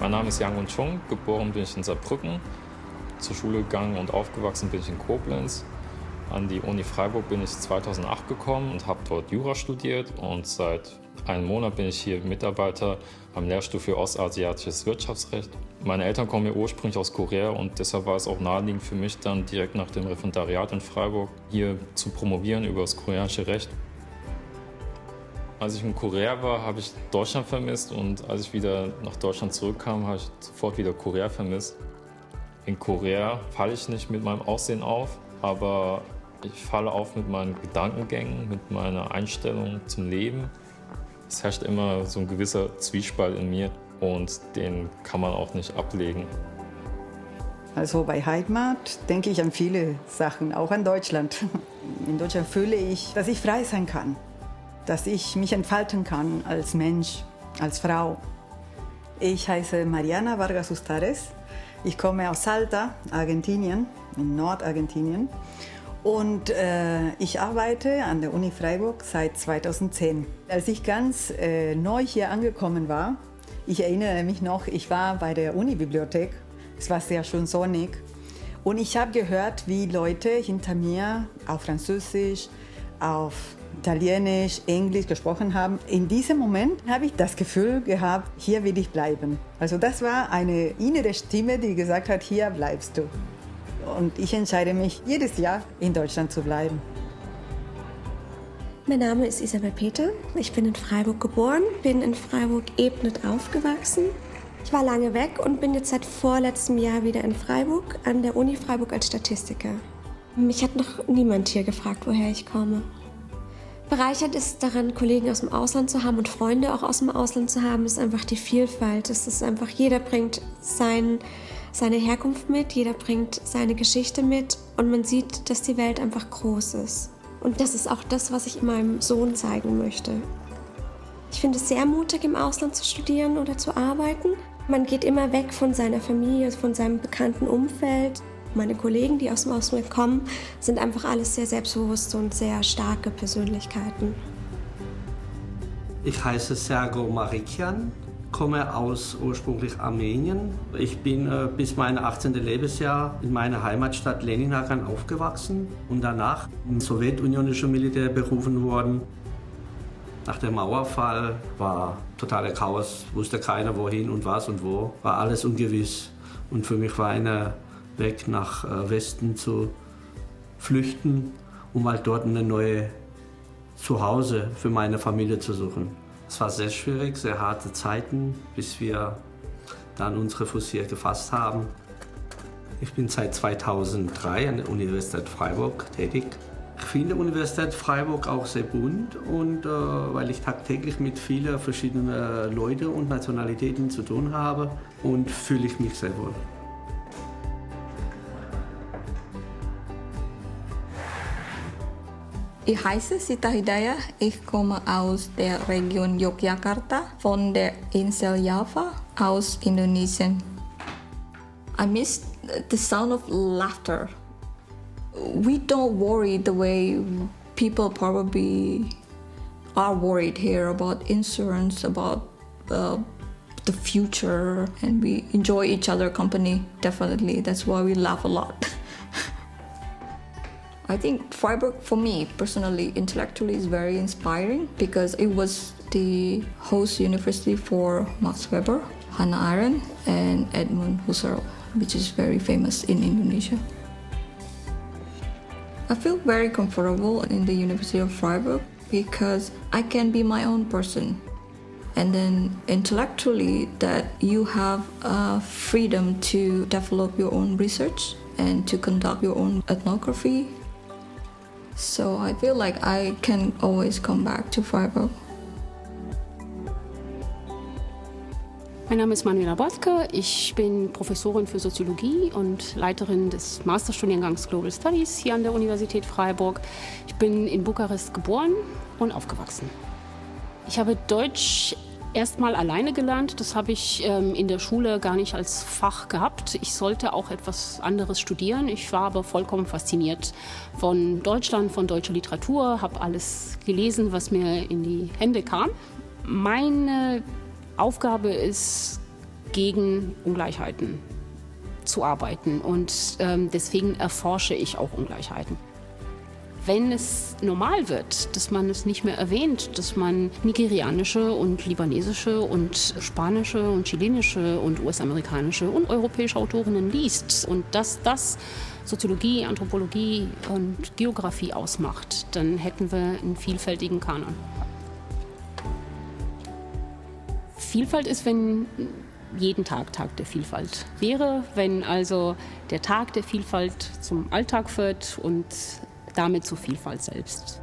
Mein Name ist Yang Un Chung, geboren bin ich in Saarbrücken. Zur Schule gegangen und aufgewachsen bin ich in Koblenz. An die Uni Freiburg bin ich 2008 gekommen und habe dort Jura studiert. Und seit einem Monat bin ich hier Mitarbeiter am Lehrstuhl für Ostasiatisches Wirtschaftsrecht. Meine Eltern kommen ja ursprünglich aus Korea und deshalb war es auch naheliegend für mich, dann direkt nach dem Referendariat in Freiburg hier zu promovieren über das koreanische Recht. Als ich in Korea war, habe ich Deutschland vermisst und als ich wieder nach Deutschland zurückkam, habe ich sofort wieder Korea vermisst. In Korea falle ich nicht mit meinem Aussehen auf, aber ich falle auf mit meinen Gedankengängen, mit meiner Einstellung zum Leben. Es herrscht immer so ein gewisser Zwiespalt in mir und den kann man auch nicht ablegen. Also bei Heimat denke ich an viele Sachen, auch an Deutschland. In Deutschland fühle ich, dass ich frei sein kann, dass ich mich entfalten kann als Mensch, als Frau. Ich heiße Mariana Vargas Ustares. Ich komme aus Salta, Argentinien, in Nordargentinien. Und ich arbeite an der Uni Freiburg seit 2010. Als ich ganz neu hier angekommen war, ich erinnere mich noch, ich war bei der Unibibliothek. Es war sehr schön sonnig. Und ich habe gehört, wie Leute hinter mir auf Französisch, auf Italienisch, Englisch gesprochen haben. In diesem Moment habe ich das Gefühl gehabt, hier will ich bleiben. Also das war eine innere Stimme, die gesagt hat, hier bleibst du. Und ich entscheide mich, jedes Jahr in Deutschland zu bleiben. Mein Name ist Isabel Peter. Ich bin in Freiburg geboren, bin in Freiburg-Ebnet aufgewachsen. Ich war lange weg und bin jetzt seit vorletztem Jahr wieder in Freiburg, an der Uni Freiburg als Statistiker. Mich hat noch niemand hier gefragt, woher ich komme. Bereichert ist daran, Kollegen aus dem Ausland zu haben und Freunde auch aus dem Ausland zu haben, ist einfach die Vielfalt. Es ist einfach, jeder bringt seine Herkunft mit, jeder bringt seine Geschichte mit und man sieht, dass die Welt einfach groß ist. Und das ist auch das, was ich meinem Sohn zeigen möchte. Ich finde es sehr mutig, im Ausland zu studieren oder zu arbeiten. Man geht immer weg von seiner Familie, von seinem bekannten Umfeld. Meine Kollegen, die aus dem Ausland kommen, sind einfach alles sehr selbstbewusste und sehr starke Persönlichkeiten. Ich heiße Sergo Marikian, komme aus ursprünglich Armenien. Ich bin bis mein 18. Lebensjahr in meiner Heimatstadt Leninagan aufgewachsen und danach in die sowjetunionische Militär berufen worden. Nach dem Mauerfall war totaler Chaos, wusste keiner wohin und was und wo, war alles ungewiss. Und für mich war einer Weg nach Westen zu flüchten, um halt dort eine neue Zuhause für meine Familie zu suchen. Es war sehr schwierig, sehr harte Zeiten, bis wir dann unsere Fuß hier gefasst haben. Ich bin seit 2003 an der Universität Freiburg tätig. Ich finde die Universität Freiburg auch sehr bunt und weil ich tagtäglich mit vielen verschiedenen Leuten und Nationalitäten zu tun habe und fühle ich mich sehr wohl. Ich heiße Sita Hidayah, ich komme aus der Region Yogyakarta von der Insel Java aus Indonesien. I miss the sound of laughter. We don't worry the way people probably are worried here about insurance, about the future, and we enjoy each other's company, definitely. That's why we laugh a lot. I think Freiburg, for me personally, intellectually, is very inspiring because it was the host university for Max Weber, Hannah Arendt, and Edmund Husserl, which is very famous in Indonesia. I feel very comfortable in the University of Freiburg because I can be my own person. And then intellectually, that you have freedom to develop your own research and to conduct your own ethnography. So I feel like I can always come back to Freiburg. Mein Name ist Manuela Boske, ich bin Professorin für Soziologie und Leiterin des Masterstudiengangs Global Studies hier an der Universität Freiburg. Ich bin in Bukarest geboren und aufgewachsen. Ich habe Deutsch erstmal alleine gelernt, das habe ich in der Schule gar nicht als Fach gehabt. Ich sollte auch etwas anderes studieren, ich war aber vollkommen fasziniert von Deutschland, von deutscher Literatur, habe alles gelesen, was mir in die Hände kam. Meine Aufgabe ist, gegen Ungleichheiten zu arbeiten. Und deswegen erforsche ich auch Ungleichheiten. Wenn es normal wird, dass man es nicht mehr erwähnt, dass man nigerianische und libanesische und spanische und chilenische und US-amerikanische und europäische Autorinnen liest und dass das Soziologie, Anthropologie und Geografie ausmacht, dann hätten wir einen vielfältigen Kanon. Vielfalt ist, wenn jeden Tag Tag der Vielfalt wäre, wenn also der Tag der Vielfalt zum Alltag wird und damit zur Vielfalt selbst.